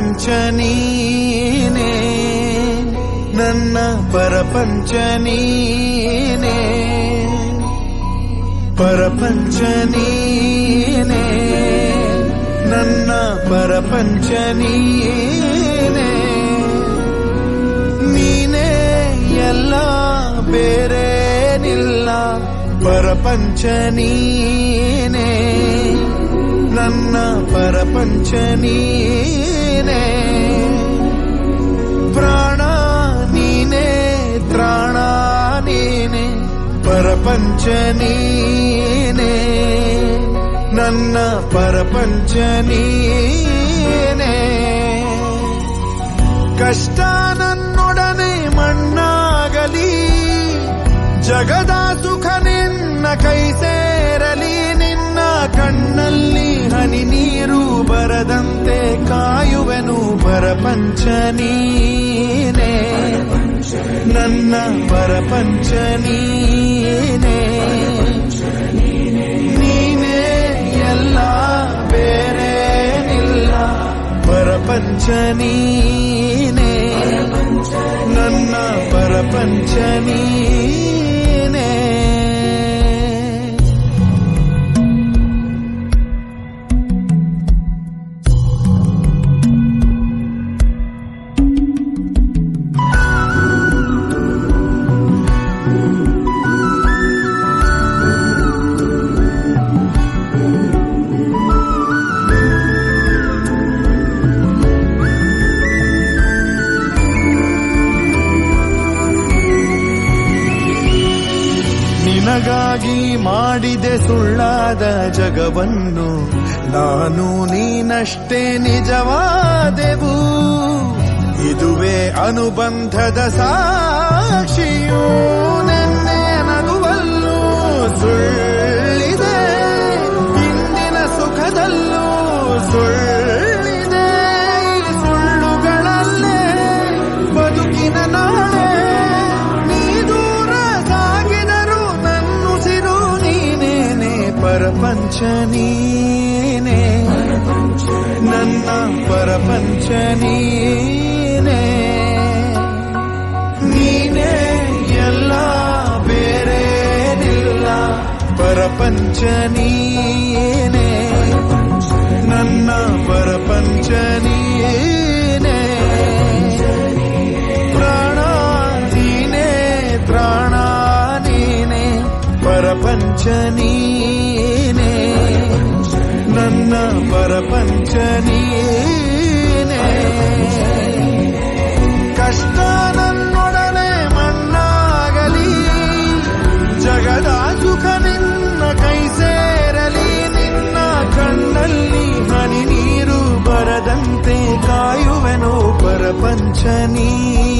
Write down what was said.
ಪರಪಂಚ ನೀನೇ, ನನ್ನ ಪರಪಂಚ ನೀನೇ, ಪರಪಂಚ ನೀನೇ, ನನ್ನ ಪರಪಂಚ ನೀನೇ, ನೀನೇ ಎಲ್ಲ ಬೇರೇನಿಲ್ಲ, ಪರಪಂಚ ನೀನೇ, ನನ್ನ ಪರಪಂಚ ನೀನೇ, ಪ್ರಾಣ ನೀನೇ, ತ್ರಾಣ ನೀನೇ, ಪರಪಂಚ ನೀನೇ, ನನ್ನ ಪರಪಂಚ ನೀನೇ, ಕಷ್ಟ ನನ್ನೊಡನೆ ಮಣ್ಣಾಗಲಿ, ಜಗದ ಸುಖ ನಿನ್ನ ಕೈ ಸೇರಲಿ, ನಿನ್ನ ಕಣ್ಣಲ್ಲಿ ಹನಿ ನೀರು ಬರದಂತೆ ಕಾಯುವೆನು, ಪರಪಂಚ ನೀನೇ, ನನ್ನ ಪರಪಂಚ ನೀನೇ, ನೀನೇ ಎಲ್ಲ ಬೇರೇನಿಲ್ಲ, ಪರಪಂಚ ನೀನೇ, ನನ್ನ ಪರಪಂಚ ನೀನೇ. ನಿನಗಾಗಿ ಮಾಡಿದೆ ಸುಳ್ಳಾದ ಜಗವನ್ನು, ನಾನು ನೀನಷ್ಟೇ ನಿಜವಾದೆವು, ಇದುವೇ ಅನುಬಂಧದ ಸಾಕ್ಷಿಯೂ, ನೆನ್ನೆ ನಗುವಲ್ಲೂ ಸುಳ್ಳಿದೆ, ಇಂದಿನ ಸುಖದಲ್ಲೂ ಸುಳ್ಳಿದೆ, ಈ ಸುಳ್ಳುಗಳಲ್ಲೇ ಬದುಕಿನ ನಾಳೆ, ನೀ ದೂರ ಸಾಗಿದರು ನನ್ನುಸಿರು ನೀನೇನೆ, ಪರಪಂಚ ನೀನೇ, ನನ್ನ ಪರಪಂಚ ನೀನೇ, ನೀನೇ ಎಲ್ಲ ಬೇರೇನಿಲ್ಲ, ಪರಪಂಚ ನೀನೇ, ನನ್ನ ಪರಪಂಚ ನೀನೇ, ಪ್ರಾಣ ನೀನೇ, ತ್ರಾಣ ನೀನೇ, ಪರಪಂಚ ನೀನೇ, ನನ್ನ ಪರಪಂಚ ನೀನೇ, ಕಷ್ಟ ನನ್ನೊಡನೆ ಮಣ್ಣಾಗಲಿ, ಜಗದ ಸುಖ ನಿನ್ನ ಕೈ ಸೇರಲಿ, ನಿನ್ನ ಕಣ್ಣಲ್ಲಿ ಹನಿ ನೀರು ಬರದಂತೆ ಕಾಯುವೆನು, ಪರಪಂಚ ನೀನೇ.